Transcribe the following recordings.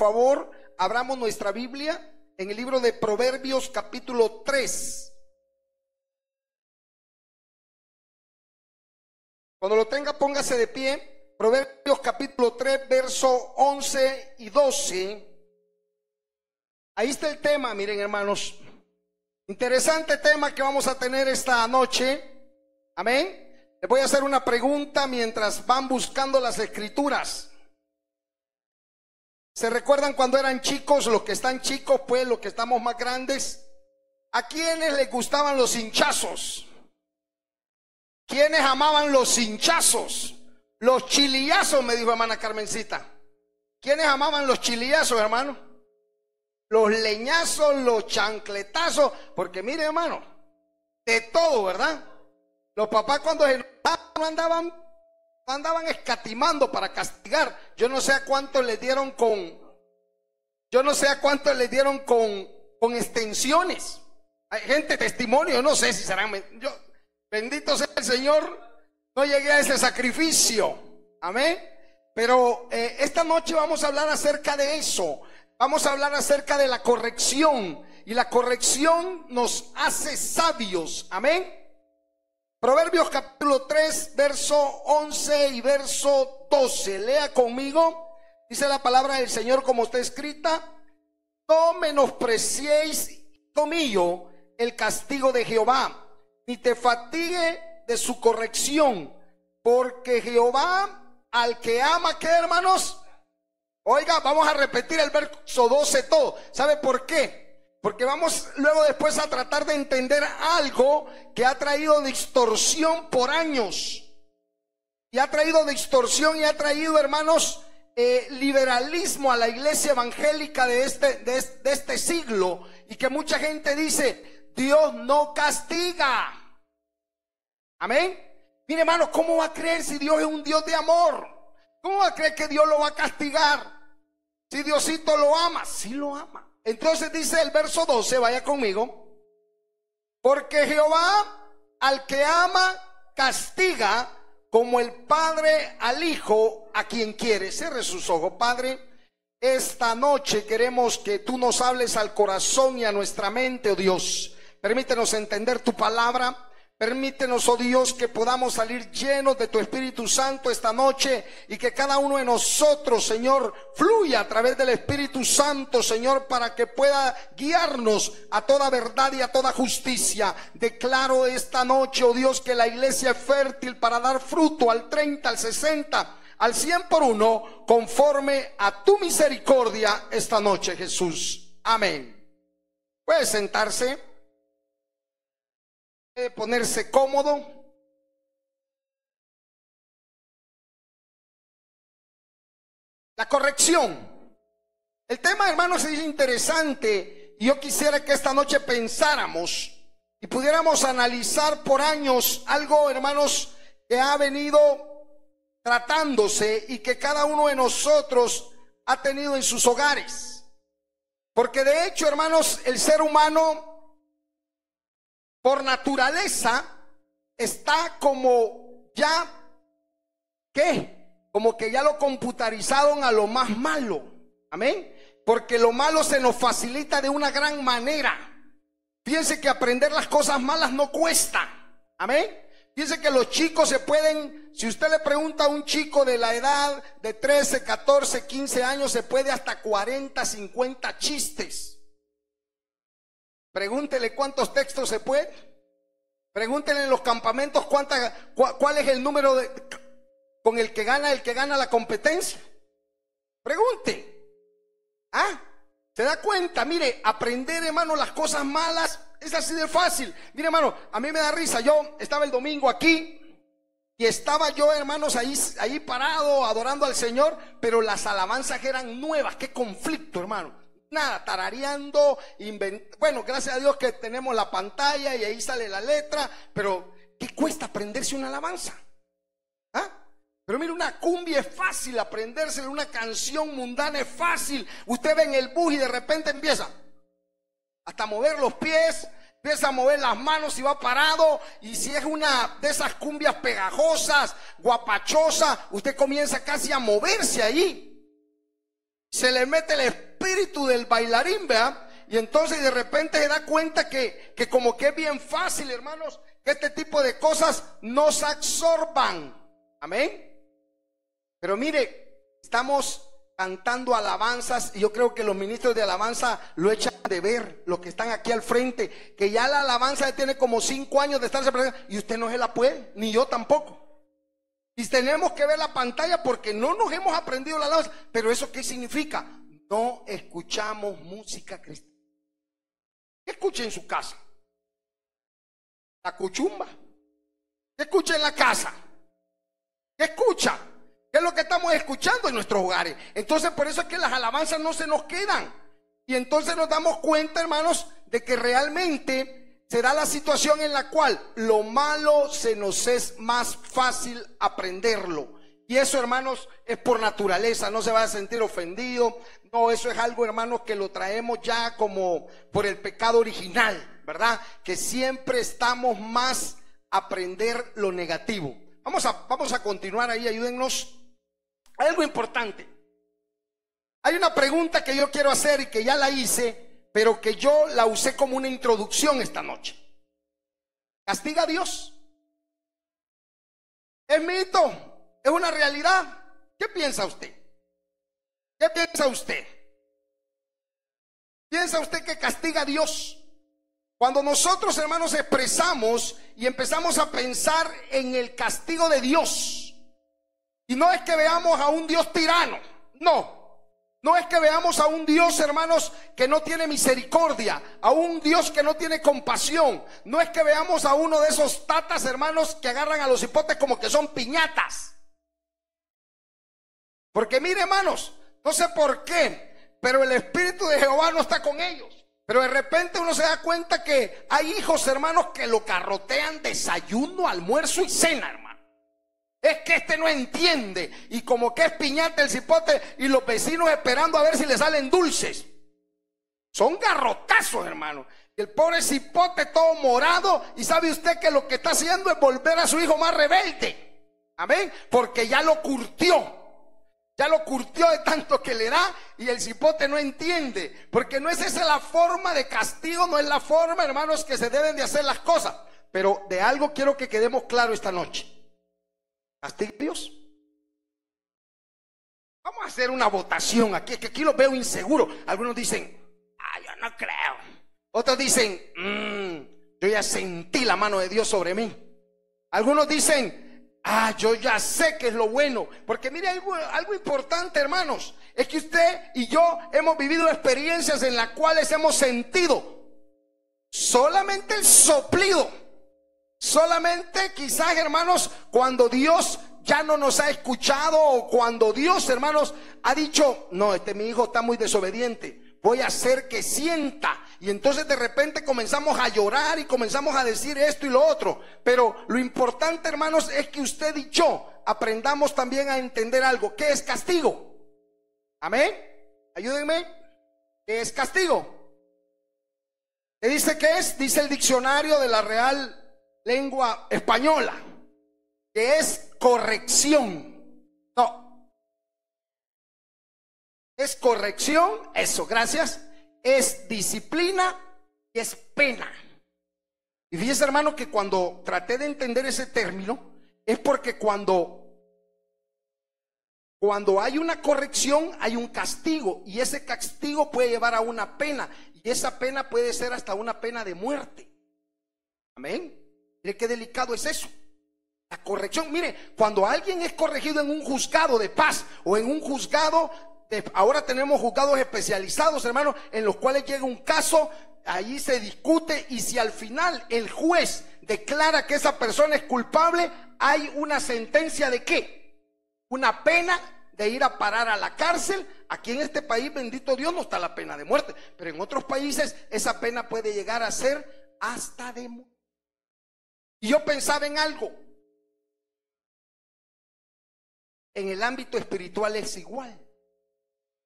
favor, abramos nuestra Biblia en el libro de Proverbios capítulo 3. Cuando lo tenga, póngase de pie. Proverbios capítulo 3, verso 11 y 12. Ahí está el tema, miren hermanos. Interesante tema que vamos a tener esta noche. Amén. Les voy a hacer una pregunta mientras van buscando las escrituras. ¿Se recuerdan cuando eran chicos? Los que están chicos, pues los que estamos más grandes. ¿A quiénes les gustaban los hinchazos? ¿Quiénes amaban los hinchazos? Los chilillazos, me dijo hermana Carmencita. ¿Quiénes amaban los chilillazos, hermano? Los leñazos, los chancletazos. Porque mire, hermano, de todo, ¿verdad? Los papás cuando se enojaban no andaban escatimando para castigar. Yo no sé a cuántos les dieron con extensiones. Hay gente, testimonio, no sé si serán. Bendito sea el Señor, no llegué a ese sacrificio. Amén. Pero esta noche vamos a hablar acerca de eso. Vamos a hablar acerca de la corrección. Y la corrección nos hace sabios. Amén. Proverbios capítulo 3, verso 11 y verso 12. Lea conmigo. Dice la palabra del Señor como está escrita: no menospreciéis, hijo mío, el castigo de Jehová, ni te fatigue de su corrección, porque Jehová al que ama, ¿qué, hermanos? Oiga, vamos a repetir el verso 12 todo. ¿Sabe por qué? Porque vamos luego después a tratar de entender algo que ha traído distorsión por años. Y ha traído distorsión y ha traído, hermanos, liberalismo a la iglesia evangélica de este siglo. Y que mucha gente dice: Dios no castiga. Amén. Mire, hermano, ¿cómo va a creer si Dios es un Dios de amor? ¿Cómo va a creer que Dios lo va a castigar? Si Diosito lo ama, sí lo ama. Entonces dice el verso 12, vaya conmigo: porque Jehová al que ama castiga, como el padre al hijo a quien quiere. Cierre sus ojos. Padre, esta noche queremos que tú nos hables al corazón y a nuestra mente, oh Dios. Permítenos entender tu palabra. Permítenos, oh Dios, que podamos salir llenos de tu Espíritu Santo esta noche, y que cada uno de nosotros, Señor, fluya a través del Espíritu Santo, Señor, para que pueda guiarnos a toda verdad y a toda justicia. Declaro esta noche, oh Dios, que la iglesia es fértil para dar fruto al 30, al 60, al 100 por uno, conforme a tu misericordia esta noche, Jesús. Amén. Puede sentarse. Ponerse cómodo. La corrección. El tema, hermanos, es interesante, y yo quisiera que esta noche pensáramos y pudiéramos analizar por años algo, hermanos, que ha venido tratándose y que cada uno de nosotros ha tenido en sus hogares. Porque de hecho, hermanos, el ser humano por naturaleza está como ya, ¿qué? Como que ya lo computarizaron a lo más malo. Amén. Porque lo malo se nos facilita de una gran manera. Fíjense que aprender las cosas malas no cuesta. Amén. Fíjense que los chicos se pueden, si usted le pregunta a un chico de la edad de 13, 14, 15 años, se puede hasta 40, 50 chistes. Pregúntele cuántos textos se puede. Pregúntele en los campamentos cuál es el número con el que gana la competencia. Pregunte. ¿Se da cuenta? Mire, aprender, hermano, las cosas malas es así de fácil. Mire, hermano, a mí me da risa. Yo estaba el domingo aquí y estaba yo, hermanos, ahí parado adorando al Señor, pero las alabanzas eran nuevas. Qué conflicto, hermano. Nada, tarareando, bueno, gracias a Dios que tenemos la pantalla y ahí sale la letra, pero ¿qué cuesta aprenderse una alabanza? Pero mire, una cumbia es fácil aprendérsela, una canción mundana es fácil. Usted ve en el bus y de repente empieza hasta a mover los pies, empieza a mover las manos y va parado. Y si es una de esas cumbias pegajosas, guapachosas, usted comienza casi a moverse allí. se le mete el espíritu del bailarín, ¿verdad? Y entonces de repente se da cuenta que como que es bien fácil, hermanos, que este tipo de cosas nos absorban. Amén. Pero mire, estamos cantando alabanzas y yo creo que los ministros de alabanza lo echan de ver, los que están aquí al frente, que ya la alabanza tiene como 5 años de estarse presentando y usted no se la puede, ni yo tampoco. Y tenemos que ver la pantalla porque no nos hemos aprendido la alabanza. Pero ¿eso qué significa? No escuchamos música cristiana. ¿Qué escucha en su casa? La cuchumba. ¿Qué escucha en la casa? ¿Qué escucha? ¿Qué es lo que estamos escuchando en nuestros hogares? Entonces por eso es que las alabanzas no se nos quedan. Y entonces nos damos cuenta, hermanos, de que realmente se da la situación en la cual lo malo se nos es más fácil aprenderlo. Y eso, hermanos, es por naturaleza, no se va a sentir ofendido. No, eso es algo, hermanos, que lo traemos ya como por el pecado original, ¿verdad? Que siempre estamos más a aprender lo negativo. Vamos a continuar ahí, ayúdennos. Hay algo importante. Hay una pregunta que yo quiero hacer y que ya la hice, pero que yo la usé como una introducción esta noche. ¿Castiga a Dios? ¿Es mito? ¿Es una realidad? ¿Qué piensa usted? ¿Qué piensa usted? ¿Piensa usted que castiga a Dios? Cuando nosotros, hermanos, expresamos y empezamos a pensar en el castigo de Dios, y no es que veamos a un Dios tirano, no es que veamos a un Dios, hermanos, que no tiene misericordia, a un Dios que no tiene compasión, no es que veamos a uno de esos tatas, hermanos, que agarran a los hipotes como que son piñatas. Porque mire, hermanos, no sé por qué, pero el Espíritu de Jehová no está con ellos. Pero de repente uno se da cuenta que hay hijos, hermanos, que lo carrotean desayuno, almuerzo y cena, hermano. Es que este no entiende, y como que es piñata el cipote y los vecinos esperando a ver si le salen dulces. Son garrotazos, hermano. El pobre cipote todo morado, y sabe usted que lo que está haciendo es volver a su hijo más rebelde. Amén, porque ya lo curtió. Ya lo curtió de tanto que le da, y el cipote no entiende, porque no es esa la forma de castigo, no es la forma, hermanos, que se deben de hacer las cosas. Pero de algo quiero que quedemos claros esta noche. ¿Castiga a Dios? Vamos a hacer una votación aquí, que aquí los veo inseguros. Algunos dicen, yo no creo. Otros dicen, yo ya sentí la mano de Dios sobre mí. Algunos dicen, yo ya sé que es lo bueno. Porque mire, algo importante, hermanos, es que usted y yo hemos vivido experiencias en las cuales hemos sentido solamente el soplido. Solamente quizás, hermanos, cuando Dios ya no nos ha escuchado, o cuando Dios, hermanos, ha dicho, no, mi hijo está muy desobediente, voy a hacer que sienta. Y entonces de repente comenzamos a llorar y comenzamos a decir esto y lo otro. Pero lo importante, hermanos, es que usted y yo aprendamos también a entender algo. ¿Qué es castigo? Amén. Ayúdenme. ¿Qué es castigo? ¿Qué dice que es? Dice el diccionario de la Real Lengua Española, que es corrección. No, es corrección, eso, gracias. Es disciplina y es pena. Y fíjese, hermano, que cuando traté de entender ese término, es porque cuando hay una corrección, hay un castigo, y ese castigo puede llevar a una pena, y esa pena puede ser hasta una pena de muerte. Amén. Mire qué delicado es eso. La corrección, mire, cuando alguien es corregido en un juzgado de paz o en un juzgado ahora tenemos juzgados especializados, hermanos, en los cuales llega un caso, allí se discute, y si al final el juez declara que esa persona es culpable, hay una sentencia de ¿qué? Una pena de ir a parar a la cárcel. Aquí en este país, bendito Dios, no está la pena de muerte, pero en otros países esa pena puede llegar a ser hasta de muerte. Y yo pensaba en algo. En el ámbito espiritual es igual.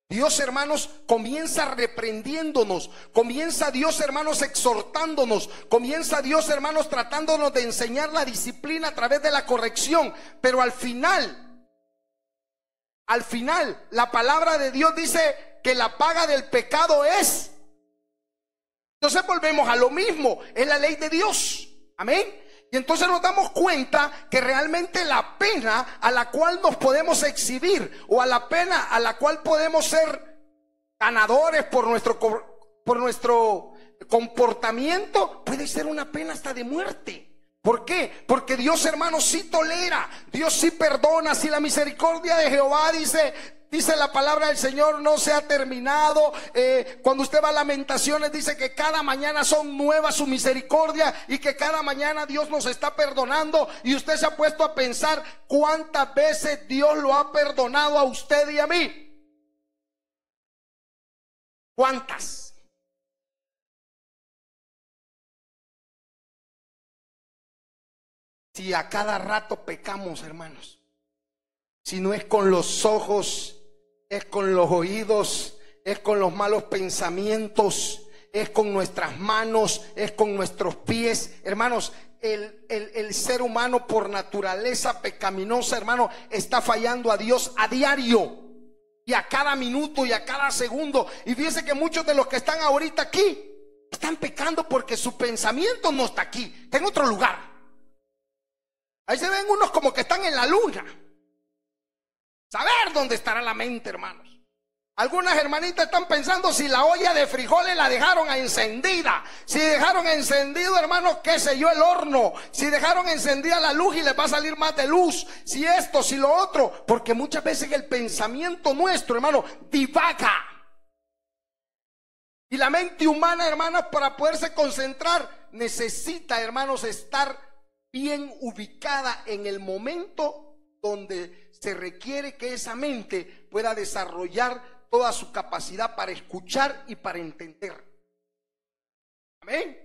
Dios, hermanos, comienza reprendiéndonos, comienza Dios, hermanos, exhortándonos, comienza Dios, hermanos, tratándonos de enseñar la disciplina a través de la corrección, pero al final, la palabra de Dios dice que la paga del pecado es. Entonces volvemos a lo mismo, es la ley de Dios. Amén. Y entonces nos damos cuenta que realmente la pena a la cual nos podemos exhibir, o a la pena a la cual podemos ser ganadores por nuestro comportamiento, puede ser una pena hasta de muerte. ¿Por qué? Porque Dios, hermanos, sí tolera, Dios sí perdona. Si la misericordia de Jehová, dice la palabra del Señor, no se ha terminado. Cuando usted va a Lamentaciones, dice que cada mañana son nuevas su misericordia, y que cada mañana Dios nos está perdonando. Y usted se ha puesto a pensar cuántas veces Dios lo ha perdonado a usted y a mí. ¿Cuántas? Si a cada rato pecamos, hermanos, si no es con los ojos, es con los oídos, es con los malos pensamientos, es con nuestras manos, es con nuestros pies, hermanos. El ser humano por naturaleza pecaminosa, hermano, está fallando a Dios a diario, y a cada minuto y a cada segundo. Y fíjense que muchos de los que están ahorita aquí están pecando porque su pensamiento no está aquí, está en otro lugar. Ahí se ven unos como que están en la luna. Saber dónde estará la mente, hermanos. Algunas hermanitas están pensando si la olla de frijoles la dejaron encendida. Si dejaron encendido, hermanos, qué sé yo, el horno. Si dejaron encendida la luz y les va a salir más de luz. Si esto, si lo otro. Porque muchas veces el pensamiento nuestro, hermano, divaga. Y la mente humana, hermanos, para poderse concentrar, necesita, hermanos, estar bien ubicada en el momento donde se requiere que esa mente pueda desarrollar toda su capacidad para escuchar y para entender. Amén.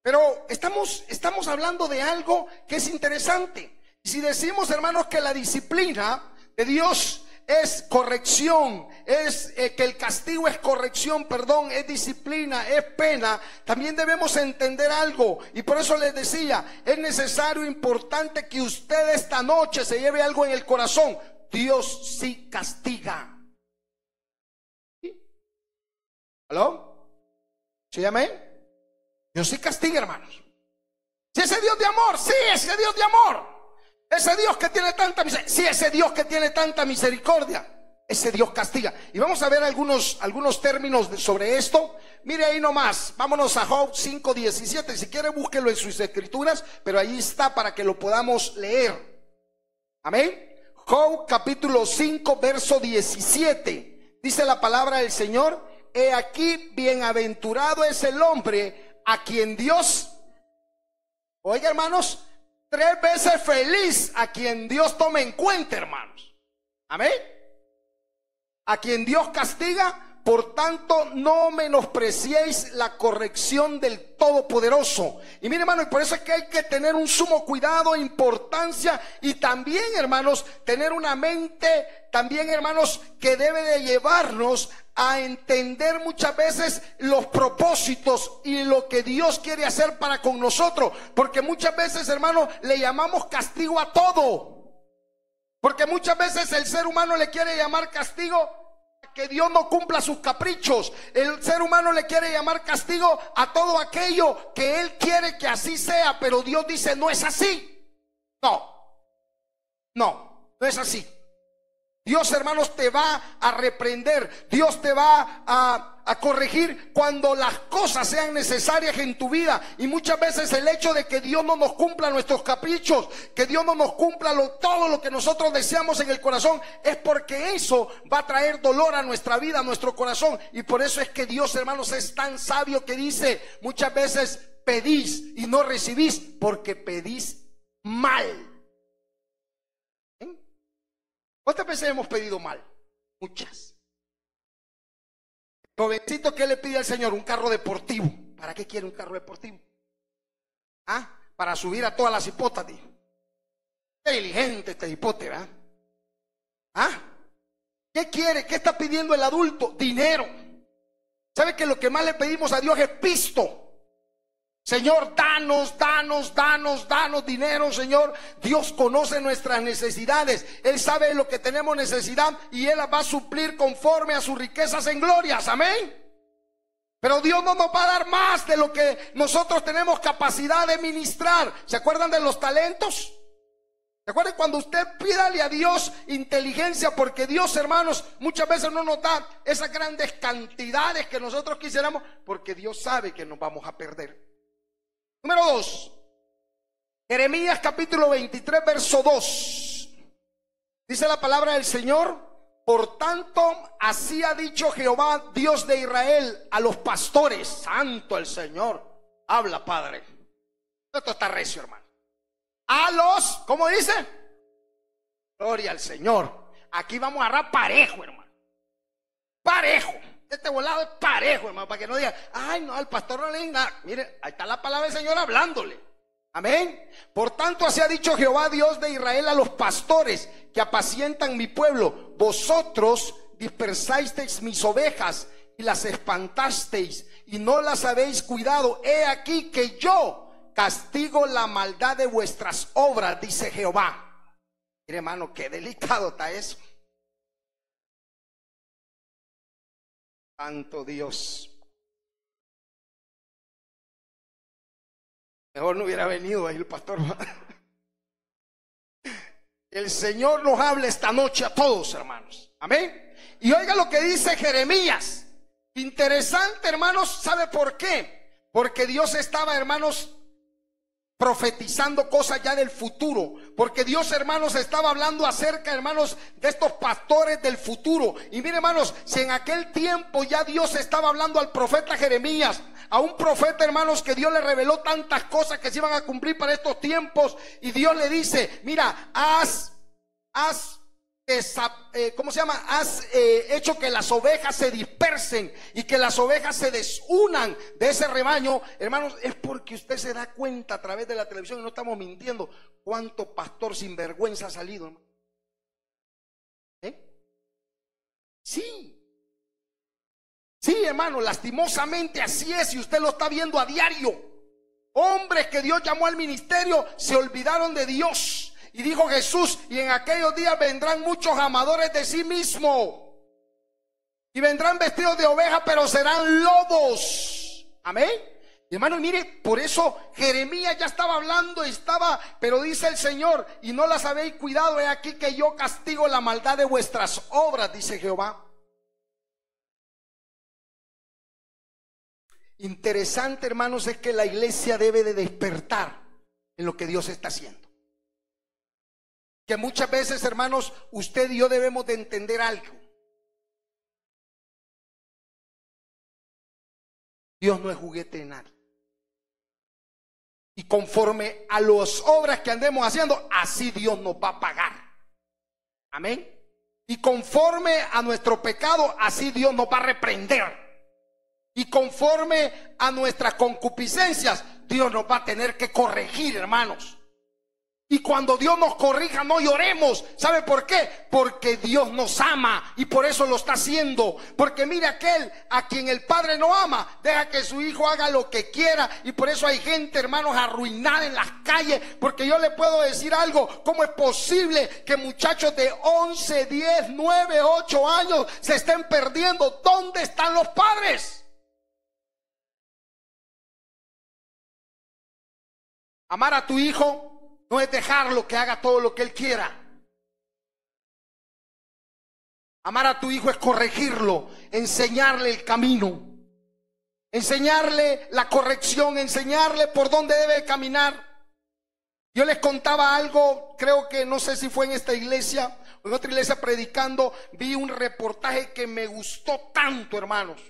Pero estamos hablando de algo que es interesante. Y si decimos, hermanos, que la disciplina de Dios es corrección, es que el castigo es corrección, perdón, es disciplina, es pena, también debemos entender algo. Y por eso les decía, es necesario, importante que usted esta noche se lleve algo en el corazón. Dios sí castiga. ¿Aló? ¿Sí, amén? Dios sí castiga, hermanos. Si ese Dios de amor, sí, ese Dios de amor. Ese Dios que tiene tanta misericordia, sí, ese Dios que tiene tanta misericordia, ese Dios castiga. Y vamos a ver algunos términos sobre esto. Mire ahí nomás, vámonos a Job 5:17. Si quiere búsquelo en sus escrituras, pero ahí está para que lo podamos leer. Amén. Job capítulo 5 verso 17. Dice la palabra del Señor: he aquí, bienaventurado es el hombre a quien Dios, oiga, hermanos, 3 veces feliz a quien Dios tome en cuenta, hermanos. Amén. A quien Dios castiga. Por tanto, no menospreciéis la corrección del Todopoderoso. Y mire, hermano, y por eso es que hay que tener un sumo cuidado, importancia, y también, hermanos, tener una mente, también, hermanos, que debe de llevarnos a entender muchas veces los propósitos y lo que Dios quiere hacer para con nosotros. Porque muchas veces, hermanos, le llamamos castigo a todo. Porque muchas veces el ser humano le quiere llamar castigo que Dios no cumpla sus caprichos. El ser humano le quiere llamar castigo a todo aquello que él quiere que así sea, pero Dios dice no es así. No es así. Dios, hermanos, te va a reprender. Dios te va a corregir cuando las cosas sean necesarias en tu vida. Y muchas veces el hecho de que Dios no nos cumpla nuestros caprichos, que Dios no nos cumpla todo lo que nosotros deseamos en el corazón, es porque eso va a traer dolor a nuestra vida, a nuestro corazón. Y por eso es que Dios, hermanos, es tan sabio que dice muchas veces: pedís y no recibís porque pedís mal. ¿Cuántas veces hemos pedido mal? Muchas. Jovencito, ¿qué le pide al Señor? Un carro deportivo. ¿Para qué quiere un carro deportivo? Para subir a todas las hipotas. Qué diligente este hipote, ¿verdad? ¿Qué quiere? ¿Qué está pidiendo el adulto? Dinero. ¿Sabe que lo que más le pedimos a Dios es pisto? Señor, danos dinero, Señor. Dios conoce nuestras necesidades. Él sabe lo que tenemos necesidad y Él las va a suplir conforme a sus riquezas en glorias. Amén. Pero Dios no nos va a dar más de lo que nosotros tenemos capacidad de ministrar. ¿Se acuerdan de los talentos? ¿Se acuerdan cuando usted pídale a Dios inteligencia? Porque Dios, hermanos, muchas veces no nos da esas grandes cantidades que nosotros quisiéramos, porque Dios sabe que nos vamos a perder. Número 2, Jeremías capítulo 23, verso 2. Dice la palabra del Señor: por tanto, así ha dicho Jehová, Dios de Israel, a los pastores. Santo el Señor. Habla, Padre. Esto está recio, hermano. A los, ¿cómo dice? Gloria al Señor. Aquí vamos a agarrar parejo, hermano. Parejo. Este volado es parejo, hermano, para que no digan, ay, no, al pastor no le diga nada. Mire, ahí está la palabra del Señor hablándole. Amén. Por tanto, así ha dicho Jehová, Dios de Israel, a los pastores que apacientan mi pueblo: vosotros dispersasteis mis ovejas y las espantasteis y no las habéis cuidado. He aquí que yo castigo la maldad de vuestras obras, dice Jehová. Mire, hermano, qué delicado está eso. Santo Dios. Mejor no hubiera venido ahí el pastor. El Señor nos habla esta noche a todos, hermanos. Amén. Y oiga lo que dice Jeremías. Interesante, hermanos. ¿Sabe por qué? Porque Dios estaba, hermanos, profetizando cosas ya del futuro. Porque Dios, hermanos, estaba hablando acerca, hermanos, de estos pastores del futuro. Y mire, hermanos, si en aquel tiempo ya Dios estaba hablando al profeta Jeremías, a un profeta, hermanos, que Dios le reveló tantas cosas que se iban a cumplir para estos tiempos, y Dios le dice: mira, has hecho que las ovejas se dispersen y que las ovejas se desunan de ese rebaño. Hermanos, es porque usted se da cuenta a través de la televisión, y no estamos mintiendo, cuánto pastor sinvergüenza ha salido, hermano. Sí, hermano, lastimosamente así es, y usted lo está viendo a diario. Hombres que Dios llamó al ministerio se olvidaron de Dios. Y dijo Jesús: y en aquellos días vendrán muchos amadores de sí mismos, y vendrán vestidos de oveja, pero serán lobos. Amén. Y hermano, mire, por eso Jeremías ya estaba hablando, pero dice el Señor: y no las habéis cuidado, he aquí que yo castigo la maldad de vuestras obras, dice Jehová. Interesante, hermanos, es que la iglesia debe de despertar en lo que Dios está haciendo. Que muchas veces, hermanos, usted y yo debemos de entender algo. Dios no es juguete de nadie. Y conforme a las obras que andemos haciendo, así Dios nos va a pagar. Amén. Y conforme a nuestro pecado, así Dios nos va a reprender. Y conforme a nuestras concupiscencias, Dios nos va a tener que corregir, hermanos. Y cuando Dios nos corrija, no lloremos. ¿Sabe por qué? Porque Dios nos ama, y por eso lo está haciendo. Porque mire, aquel a quien el Padre no ama, deja que su hijo haga lo que quiera. Y por eso hay gente, hermanos, arruinada en las calles. Porque yo le puedo decir algo: ¿cómo es posible que muchachos de 11, 10, 9, 8 años se estén perdiendo? ¿Dónde están los padres? Amar a tu hijo no es dejarlo que haga todo lo que él quiera. Amar a tu hijo es corregirlo, enseñarle el camino, enseñarle la corrección, enseñarle por dónde debe caminar. Yo les contaba algo, creo que no sé si fue en esta iglesia o en otra iglesia predicando, vi un reportaje que me gustó tanto, hermanos,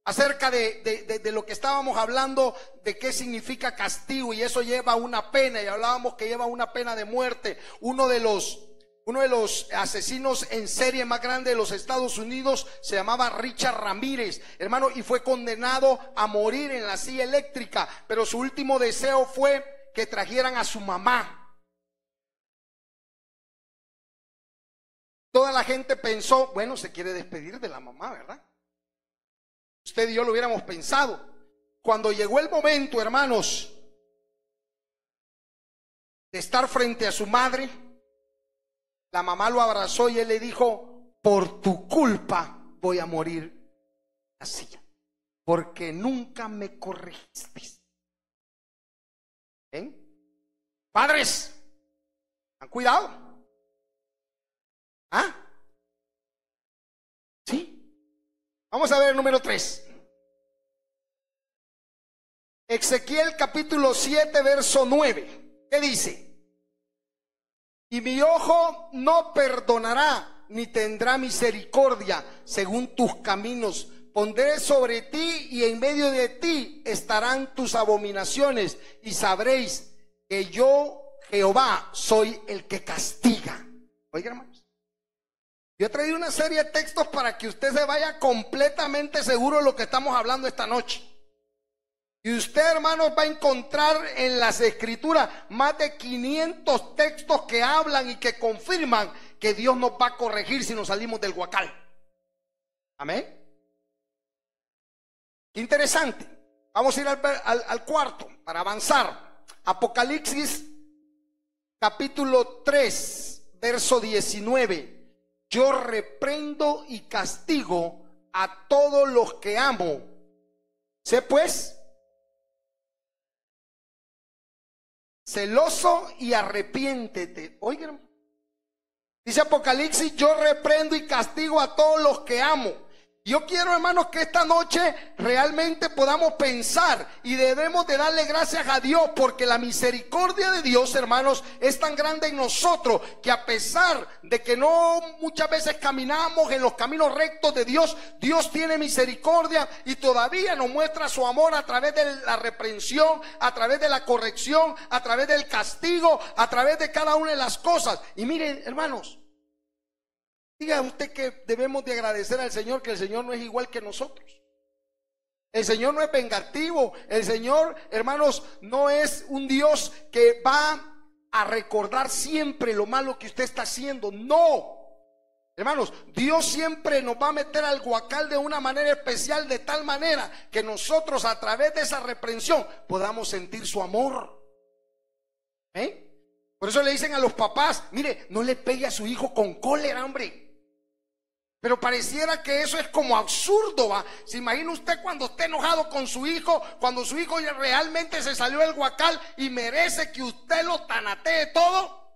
acerca de lo que estábamos hablando, de qué significa castigo, y eso lleva una pena, y hablábamos que lleva una pena de muerte. Uno de los asesinos en serie más grandes de los Estados Unidos se llamaba Richard Ramírez, hermano, y fue condenado a morir en la silla eléctrica, pero su último deseo fue que trajeran a su mamá. Toda la gente pensó, bueno, se quiere despedir de la mamá, ¿verdad? Usted y yo lo hubiéramos pensado. cuando llegó el momento, hermanos, de estar frente a su madre, la mamá lo abrazó y él le dijo: por tu culpa voy a morir así, porque nunca me corregiste. ¿Ven? Padres, ¿han cuidado? ¿Ah? ¿Sí? Vamos a ver el número 3. Ezequiel capítulo 7, verso 9. ¿Qué dice? Y mi ojo no perdonará ni tendrá misericordia según tus caminos. Pondré sobre ti y en medio de ti estarán tus abominaciones y sabréis que yo, Jehová, soy el que castiga. Oiga, hermanos, yo he traído una serie de textos para que usted se vaya completamente seguro de lo que estamos hablando esta noche. Y usted, hermanos, va a encontrar en las escrituras más de 500 textos que hablan y que confirman que Dios nos va a corregir si nos salimos del huacal. Amén. Qué interesante. Vamos a ir al cuarto para avanzar. Apocalipsis capítulo 3, verso 19. Yo reprendo y castigo a todos los que amo. Sé pues celoso y arrepiéntete. Oigan, dice Apocalipsis: yo reprendo y castigo a todos los que amo. Yo quiero, hermanos, que esta noche realmente podamos pensar y debemos de darle gracias a Dios, porque la misericordia de Dios, hermanos, es tan grande en nosotros que a pesar de que no muchas veces caminamos en los caminos rectos de Dios, Dios tiene misericordia y todavía nos muestra su amor a través de la reprensión, a través de la corrección, a través del castigo, a través de cada una de las cosas. Y miren, hermanos, diga usted que debemos de agradecer al Señor, que el Señor no es igual que nosotros. El Señor no es vengativo. El Señor, hermanos, no es un Dios que va a recordar siempre lo malo que usted está haciendo. No, hermanos, Dios siempre nos va a meter al huacal de una manera especial, de tal manera que nosotros a través de esa reprensión podamos sentir su amor. Por eso le dicen a los papás: mire, no le pegue a su hijo con cólera, hombre. Pero pareciera que eso es como absurdo, ¿va? ¿Se imagina usted cuando esté enojado con su hijo, cuando su hijo realmente se salió del huacal y merece que usted lo tanatee todo?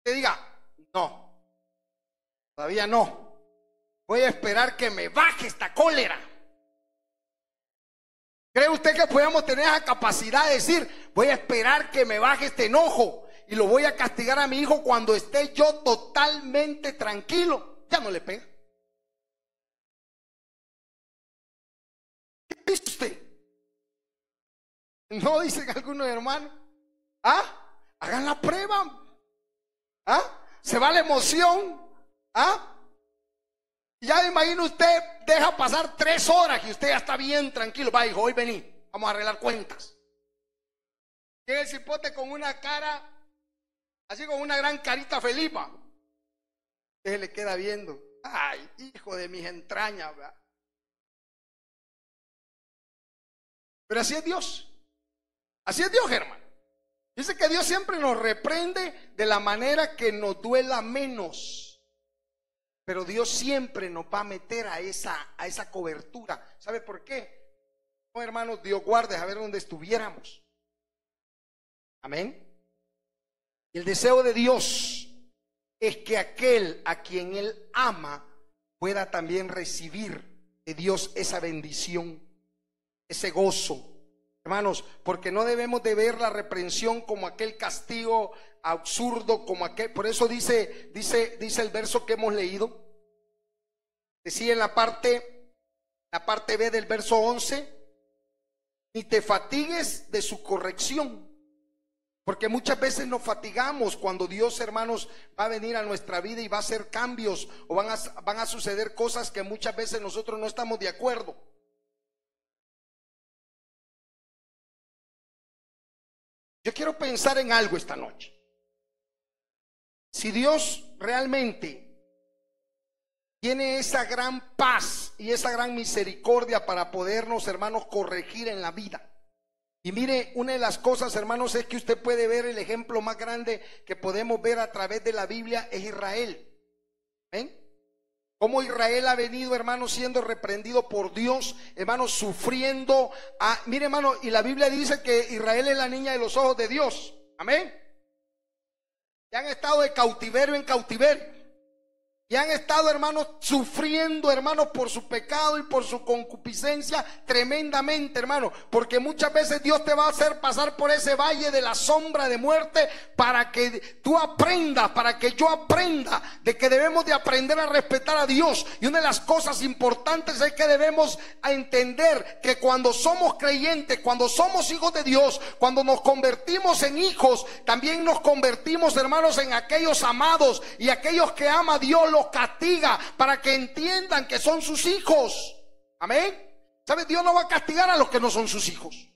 Que diga: no, todavía no, voy a esperar que me baje esta cólera. ¿Cree usted que podemos tener esa capacidad de decir: voy a esperar que me baje este enojo y lo voy a castigar a mi hijo cuando esté yo totalmente tranquilo? Ya no le pega. ¿Qué dice usted? ¿No dicen algunos hermanos? Hagan la prueba. Se va la emoción. Ya me imagino, usted deja pasar 3 horas y usted ya está bien tranquilo. Va, hijo, hoy vení, vamos a arreglar cuentas. Llega el cipote con una cara, así, con una gran carita felipa. Usted le queda viendo: ay, hijo de mis entrañas, ¿verdad? Pero así es Dios. Así es Dios, hermano. Dice que Dios siempre nos reprende de la manera que nos duela menos. Pero Dios siempre nos va a meter a esa cobertura. ¿Sabe por qué? No, hermanos, Dios guarde a ver dónde estuviéramos. Amén. Y el deseo de Dios es que aquel a quien Él ama pueda también recibir de Dios esa bendición, ese gozo. Hermanos, porque no debemos de ver la reprensión como aquel castigo absurdo, como aquel. Por eso dice el verso que hemos leído. Decía en la parte B del verso 11: ni te fatigues de su corrección. Porque muchas veces nos fatigamos cuando Dios, hermanos, va a venir a nuestra vida y va a hacer cambios, o van a suceder cosas que muchas veces nosotros no estamos de acuerdo. Yo quiero pensar en algo esta noche. Si Dios realmente tiene esa gran paz y esa gran misericordia para podernos, hermanos, corregir en la vida. Y mire, una de las cosas, hermanos, es que usted puede ver el ejemplo más grande que podemos ver a través de la Biblia es Israel. ¿Ven? Cómo Israel ha venido, hermanos, siendo reprendido por Dios, hermanos, sufriendo. Mire, hermano, y la Biblia dice que Israel es la niña de los ojos de Dios. Amén. Y han estado de cautiverio en cautiverio. Y han estado, hermanos, sufriendo, hermanos, por su pecado y por su concupiscencia tremendamente, hermanos. Porque muchas veces Dios te va a hacer pasar por ese valle de la sombra de muerte para que tú aprendas, para que yo aprenda de que debemos de aprender a respetar a Dios. Y una de las cosas importantes es que debemos entender que cuando somos creyentes, cuando somos hijos de Dios, cuando nos convertimos en hijos, también nos convertimos, hermanos, en aquellos amados, y aquellos que ama a Dios los castiga para que entiendan que son sus hijos. Amén. ¿Sabes? Dios no va a castigar a los que no son sus hijos.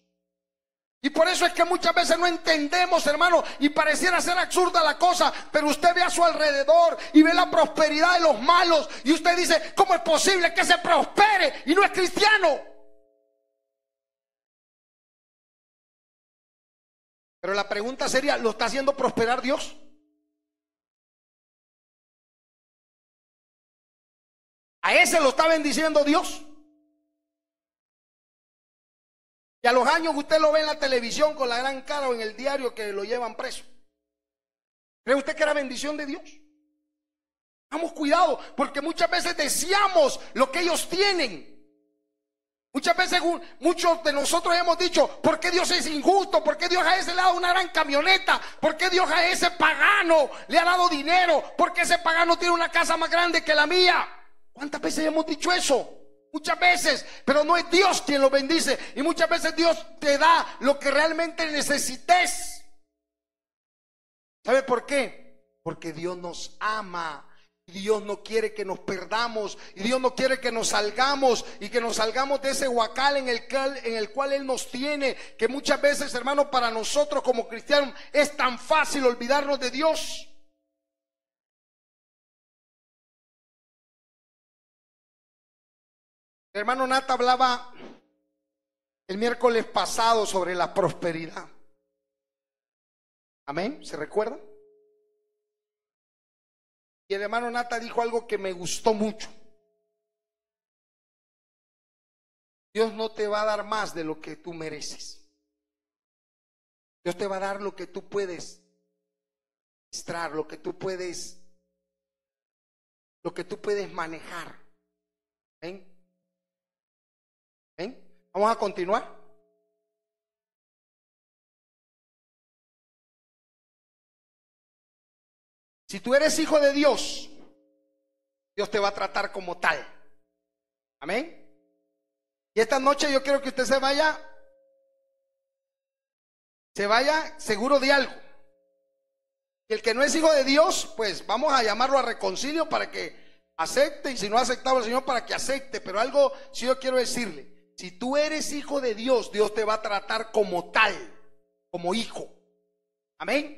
Y por eso es que muchas veces no entendemos, hermano, y pareciera ser absurda la cosa, pero usted ve a su alrededor y ve la prosperidad de los malos y usted dice, ¿cómo es posible que se prospere y no es cristiano? Pero la pregunta sería, ¿lo está haciendo prosperar Dios? ¿A ese lo está bendiciendo Dios? Y a los años usted lo ve en la televisión con la gran cara o en el diario que lo llevan preso. ¿Cree usted que era bendición de Dios? Tengamos cuidado, porque muchas veces deseamos lo que ellos tienen. Muchas veces muchos de nosotros hemos dicho, ¿por qué Dios es injusto? ¿Por qué Dios a ese le ha dado una gran camioneta? ¿Por qué Dios a ese pagano le ha dado dinero? ¿Por qué ese pagano tiene una casa más grande que la mía? ¿Cuántas veces hemos dicho eso? Muchas veces, pero no es Dios quien lo bendice. Y muchas veces Dios te da lo que realmente necesites. ¿Sabe por qué? Porque Dios nos ama. Dios no quiere que nos perdamos. Y Dios no quiere que nos salgamos. Y que nos salgamos de ese huacal en el cual Él nos tiene. Que muchas veces, hermano, para nosotros como cristianos es tan fácil olvidarnos de Dios. El hermano Nata hablaba el miércoles pasado sobre la prosperidad. Amén, ¿se recuerda? Y el hermano Nata dijo algo que me gustó mucho. Dios no te va a dar más de lo que tú mereces. Dios te va a dar lo que tú puedes administrar, lo que tú puedes manejar. ¿Ven? ¿Ven? Vamos a continuar. Si tú eres hijo de Dios, Dios te va a tratar como tal. Amén. Y esta noche yo quiero que usted se vaya seguro de algo. Y el que no es hijo de Dios, pues vamos a llamarlo a reconcilio para que acepte, y si no ha aceptado al Señor, para que acepte. Pero algo sí yo quiero decirle: si tú eres hijo de Dios, Dios te va a tratar como tal, como hijo. Amén.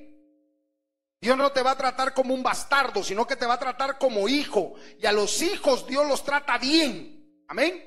Dios no te va a tratar como un bastardo, sino que te va a tratar como hijo. Y a los hijos Dios los trata bien. Amén.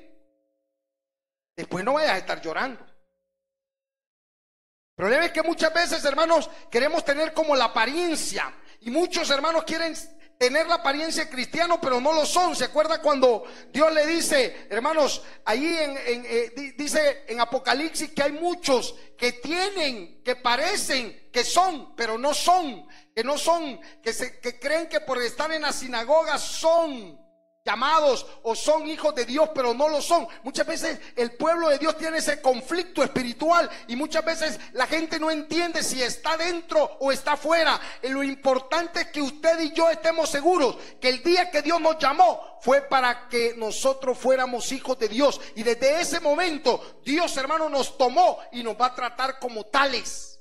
Después no vayas a estar llorando. El problema es que muchas veces, hermanos, queremos tener como la apariencia. Y muchos hermanos quieren tener la apariencia de cristiano, pero no lo son. ¿Se acuerda cuando Dios le dice, hermanos, ahí dice en Apocalipsis que hay muchos que tienen, que parecen que son, pero no son, que no son, que creen que por estar en la sinagoga son llamados o son hijos de Dios, pero no lo son? Muchas veces el pueblo de Dios tiene ese conflicto espiritual y muchas veces la gente no entiende si está dentro o está fuera. Lo importante es que usted y yo estemos seguros que el día que Dios nos llamó fue para que nosotros fuéramos hijos de Dios, y desde ese momento Dios, hermano, nos tomó y nos va a tratar como tales.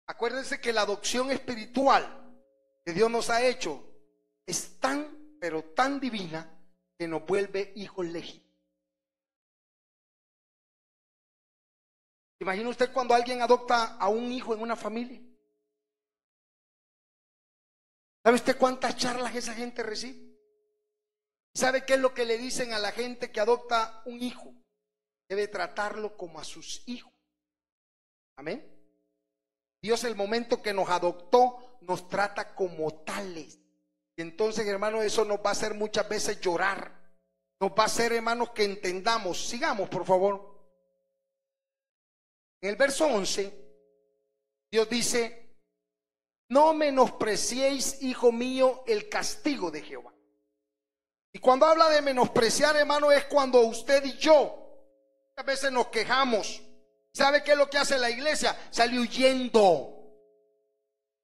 Acuérdense que la adopción espiritual que Dios nos ha hecho es tan, pero tan divina, que nos vuelve hijos legítimos. ¿Imagina usted cuando alguien adopta a un hijo en una familia? ¿Sabe usted cuántas charlas esa gente recibe? ¿Sabe qué es lo que le dicen a la gente que adopta un hijo? Debe tratarlo como a sus hijos. Amén. Dios, el momento que nos adoptó, nos trata como tales. Y entonces, hermano, eso nos va a hacer muchas veces llorar. Nos va a hacer, hermanos, que entendamos. Sigamos, por favor. En el verso 11, Dios dice: no menospreciéis, hijo mío, el castigo de Jehová. Y cuando habla de menospreciar, hermano, es cuando usted y yo a veces nos quejamos. ¿Sabe qué es lo que hace la iglesia? Sale huyendo.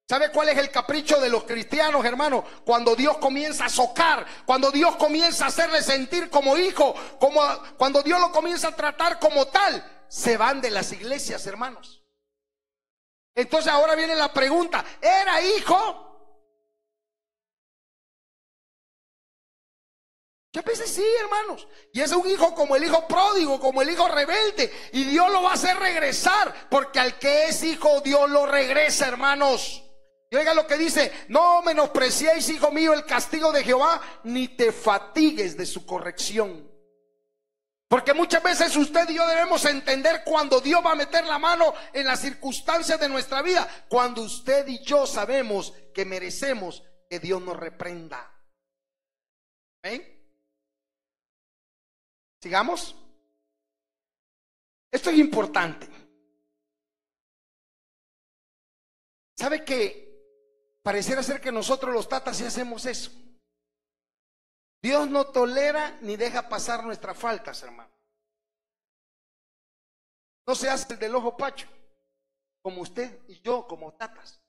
¿Sabe cuál es el capricho de los cristianos, hermano? Cuando Dios comienza a socar, cuando Dios comienza a hacerle sentir como hijo, cuando Dios lo comienza a tratar como tal, se van de las iglesias, hermanos. Entonces ahora viene la pregunta: ¿era hijo? Muchas veces sí, hermanos. Y es un hijo como el hijo pródigo, como el hijo rebelde. Y Dios lo va a hacer regresar, porque al que es hijo, Dios lo regresa, hermanos. Y oiga lo que dice: no menospreciéis, hijo mío, el castigo de Jehová, ni te fatigues de su corrección. Porque muchas veces usted y yo debemos entender cuando Dios va a meter la mano en las circunstancias de nuestra vida, cuando usted y yo sabemos que merecemos que Dios nos reprenda. ¿Ven? Sigamos. Esto es importante. ¿Sabe que pareciera ser que nosotros los tatas sí hacemos eso? Dios no tolera ni deja pasar nuestras faltas, hermano. No se hace el del ojo pacho, como usted y yo, como tatas.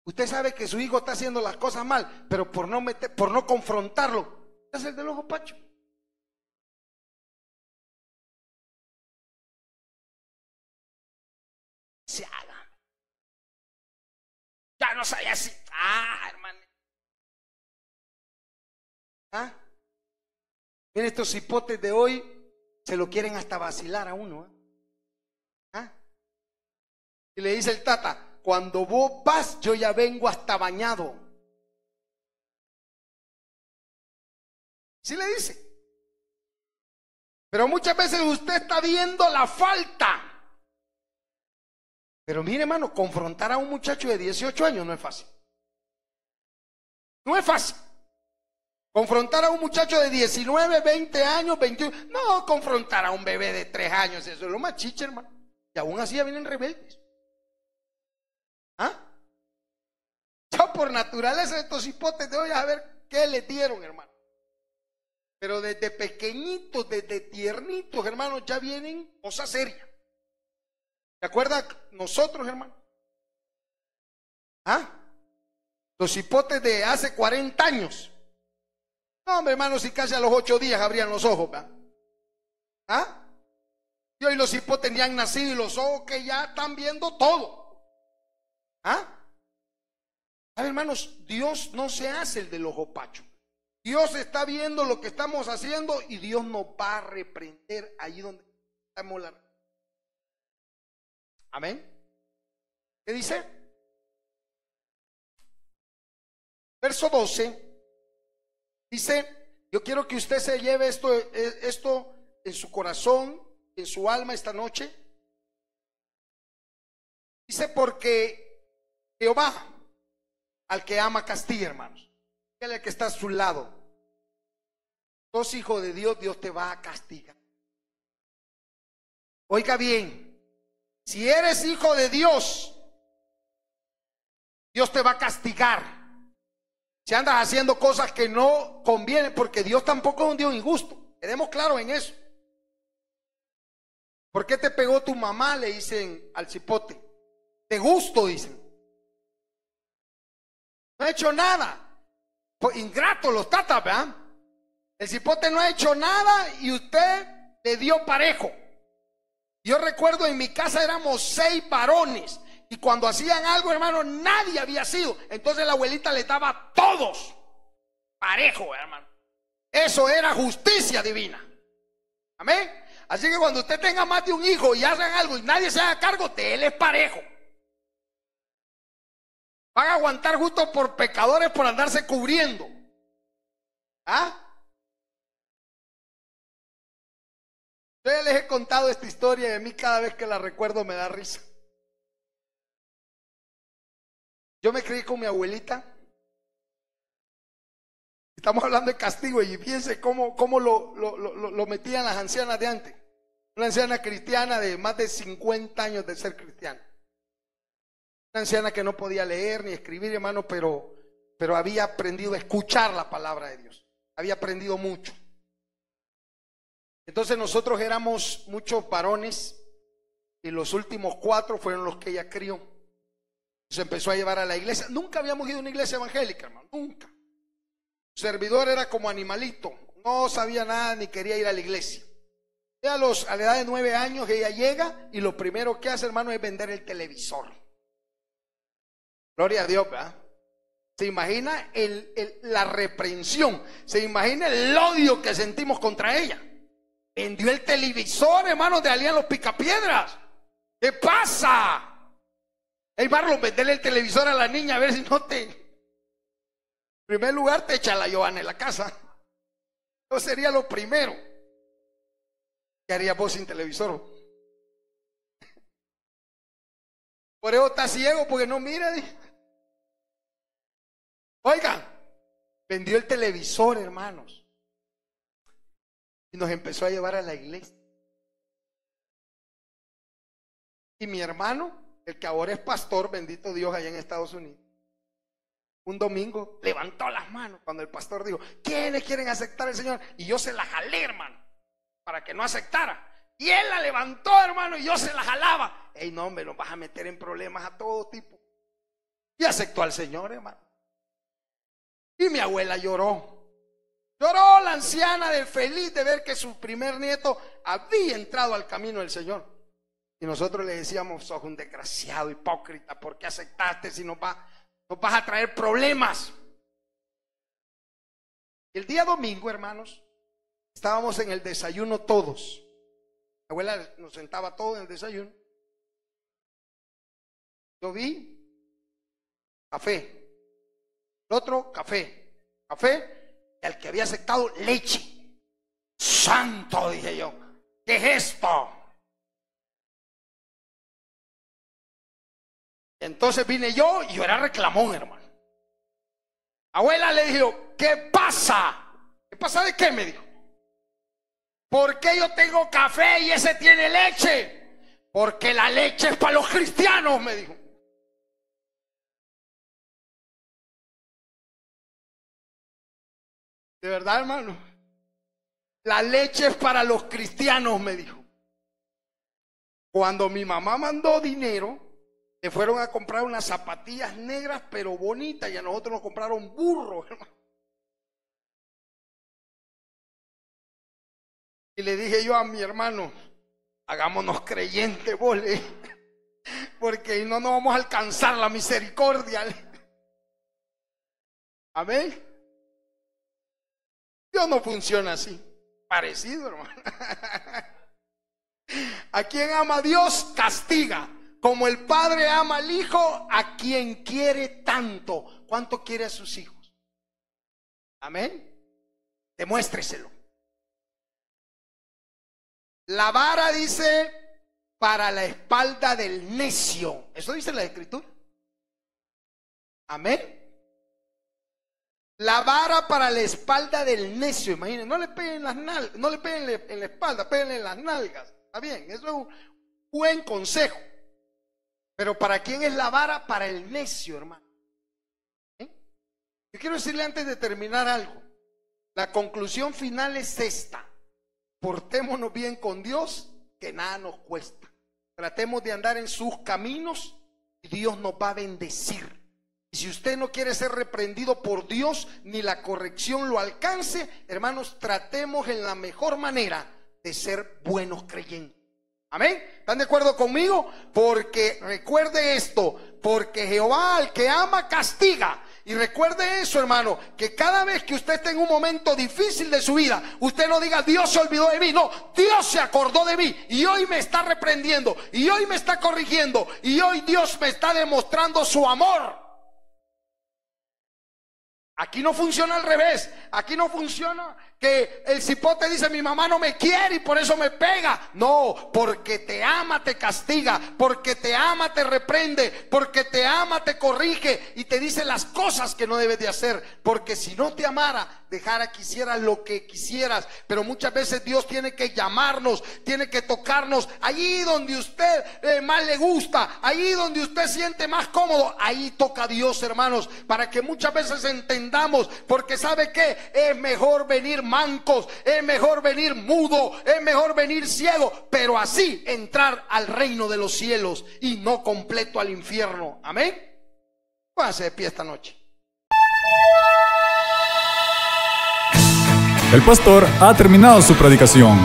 Usted sabe que su hijo está haciendo las cosas mal, pero por no confrontarlo, es el del ojo pacho. Se haga. Ya no soy así. Hermano. Miren, estos hipotes de hoy se lo quieren hasta vacilar a uno. Y le dice el tata: cuando vos vas, yo ya vengo hasta bañado. Sí le dice. Pero muchas veces usted está viendo la falta. Pero mire, hermano, confrontar a un muchacho de 18 años no es fácil. No es fácil. Confrontar a un muchacho de 19, 20 años, 21. No, confrontar a un bebé de 3 años, eso es lo más chiche, hermano. Y aún así ya vienen rebeldes. Yo por naturaleza de estos hipotes de hoy, a ver qué le dieron, hermano. Pero desde pequeñitos, desde tiernitos, hermanos, ya vienen cosas serias. ¿Se acuerdan nosotros, hermano? Los hipotes de hace 40 años. No, hombre, hermano, si casi a los 8 días abrían los ojos, ¿verdad? Y hoy los hipotes ya han nacido y los ojos que ya están viendo todo. A ver, hermanos, Dios no se hace el del ojo pacho. Dios está viendo lo que estamos haciendo y Dios nos va a reprender allí donde estamos. Amén. ¿Qué dice? Verso 12. Dice: yo quiero que usted se lleve esto en su corazón, en su alma esta noche. Dice: porque Jehová al que ama castiga, hermanos. El que está a su lado. Sos hijo de Dios, Dios te va a castigar. Oiga bien, si eres hijo de Dios, Dios te va a castigar. Si andas haciendo cosas que no convienen, porque Dios tampoco es un Dios injusto. Quedemos claros en eso. ¿Por qué te pegó tu mamá?, le dicen al cipote. De gusto, dicen. No ha hecho nada. Pues ingrato los tatas, ¿verdad? El cipote no ha hecho nada y usted le dio parejo. Yo recuerdo en mi casa éramos 6 varones. Y cuando hacían algo, hermano, nadie había sido. Entonces la abuelita les daba a todos parejo, hermano. Eso era justicia divina. Amén. Así que cuando usted tenga más de un hijo y hagan algo y nadie se haga cargo, de él es parejo. Van a aguantar justo por pecadores por andarse cubriendo. ¿Ah? Yo ya les he contado esta historia y a mí cada vez que la recuerdo me da risa. Yo me crié con mi abuelita. Estamos hablando de castigo y fíjense cómo lo metían las ancianas de antes. Una anciana cristiana de más de 50 años de ser cristiana. Una anciana que no podía leer ni escribir, hermano, pero había aprendido a escuchar la palabra de Dios. Había aprendido mucho. Entonces nosotros éramos muchos varones y los últimos 4 fueron los que ella crió. Se empezó a llevar a la iglesia. Nunca habíamos ido a una iglesia evangélica, hermano, nunca. Su servidor era como animalito, no sabía nada ni quería ir a la iglesia. A la edad de 9 años ella llega y lo primero que hace, hermano, es vender el televisor. Gloria a Dios, ¿verdad? Se imagina la reprensión, se imagina el odio que sentimos contra ella. Vendió el televisor, hermano, de Alían los Picapiedras. ¿Qué pasa? Hey, Marlon, venderle el televisor a la niña a ver si no te... En primer lugar te echa la Giovanna en la casa. Eso sería lo primero. ¿Qué harías vos sin televisor? Por eso está ciego, porque no mira. Oigan, vendió el televisor, hermanos, y nos empezó a llevar a la iglesia. Y mi hermano, el que ahora es pastor, bendito Dios, allá en Estados Unidos, un domingo levantó las manos cuando el pastor dijo: ¿quiénes quieren aceptar al Señor? Y yo se la jalé, hermano, para que no aceptara. Y él la levantó, hermano, y yo se la jalaba. Ey, no, hombre, nos vas a meter en problemas a todo tipo. Y aceptó al Señor, hermano. Y mi abuela lloró. Lloró la anciana de feliz de ver que su primer nieto había entrado al camino del Señor. Y nosotros le decíamos: sos un desgraciado, hipócrita, ¿por qué aceptaste si nos vas a traer problemas? Y el día domingo, hermanos, estábamos en el desayuno todos. La abuela nos sentaba todos en el desayuno. Yo vi café. El otro, café, y al que había aceptado, leche. Santo, dije yo, ¿qué es esto? Entonces vine yo y yo era reclamón, hermano. Abuela, le dijo: ¿qué pasa? ¿Qué pasa de qué? Me dijo. ¿Por qué yo tengo café y ese tiene leche? Porque la leche es para los cristianos, me dijo. De verdad, hermano, la leche es para los cristianos, me dijo. Cuando mi mamá mandó dinero, le fueron a comprar unas zapatillas negras pero bonitas, y a nosotros nos compraron burros, hermano. Y le dije yo a mi hermano: hagámonos creyentes, vole, porque no nos vamos a alcanzar la misericordia. Amén. Dios no funciona así. Parecido, hermano. A quien ama a Dios, castiga. Como el padre ama al hijo, a quien quiere tanto. ¿Cuánto quiere a sus hijos? Amén. Demuéstreselo. La vara, dice, para la espalda del necio. Eso dice la Escritura. Amén. La vara para la espalda del necio. Imaginen, no le peguen en las nalgas, no le peguen en la espalda, peguen en las nalgas. Está bien, eso es un buen consejo. Pero ¿para quién es la vara? Para el necio, hermano. Yo quiero decirle antes de terminar algo. La conclusión final es esta: portémonos bien con Dios, que nada nos cuesta. Tratemos de andar en sus caminos y Dios nos va a bendecir. Y si usted no quiere ser reprendido por Dios, ni la corrección lo alcance, hermanos, tratemos en la mejor manera de ser buenos creyentes. Amén. ¿Están de acuerdo conmigo? Porque recuerde esto: porque Jehová al que ama castiga. Y recuerde eso, hermano, que cada vez que usted esté en un momento difícil de su vida, usted no diga: Dios se olvidó de mí. No, Dios se acordó de mí y hoy me está reprendiendo, y hoy me está corrigiendo, y hoy Dios me está demostrando su amor. Aquí no funciona al revés. Aquí no funciona que el cipote dice: mi mamá no me quiere y por eso me pega. No, porque te ama te castiga, porque te ama te reprende, porque te ama te corrige y te dice las cosas que no debes de hacer. Porque si no te amara, dejara que hicieras lo que quisieras. Pero muchas veces Dios tiene que llamarnos, tiene que tocarnos allí donde usted más le gusta, allí donde usted siente más cómodo. Ahí toca Dios, hermanos, para que muchas veces entendamos. Porque ¿sabe qué? Es mejor venir mancos, es mejor venir mudo, es mejor venir ciego, pero así entrar al reino de los cielos y no completo al infierno. Amén. Póngase de pie esta noche. El pastor ha terminado su predicación.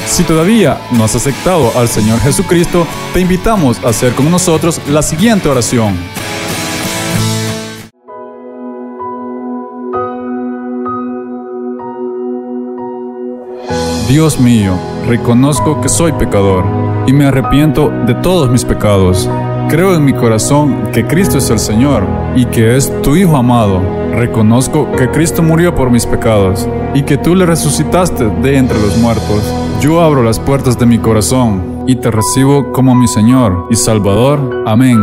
Si todavía no has aceptado al Señor Jesucristo, te invitamos a hacer con nosotros la siguiente oración. Dios mío, reconozco que soy pecador y me arrepiento de todos mis pecados. Creo en mi corazón que Cristo es el Señor y que es tu Hijo amado. Reconozco que Cristo murió por mis pecados y que tú le resucitaste de entre los muertos. Yo abro las puertas de mi corazón y te recibo como mi Señor y Salvador. Amén.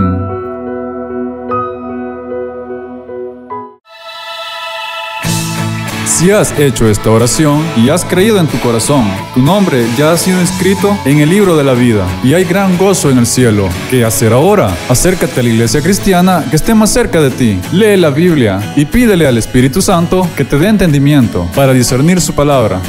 Si has hecho esta oración y has creído en tu corazón, tu nombre ya ha sido inscrito en el libro de la vida y hay gran gozo en el cielo. ¿Qué hacer ahora? Acércate a la iglesia cristiana que esté más cerca de ti. Lee la Biblia y pídele al Espíritu Santo que te dé entendimiento para discernir su palabra.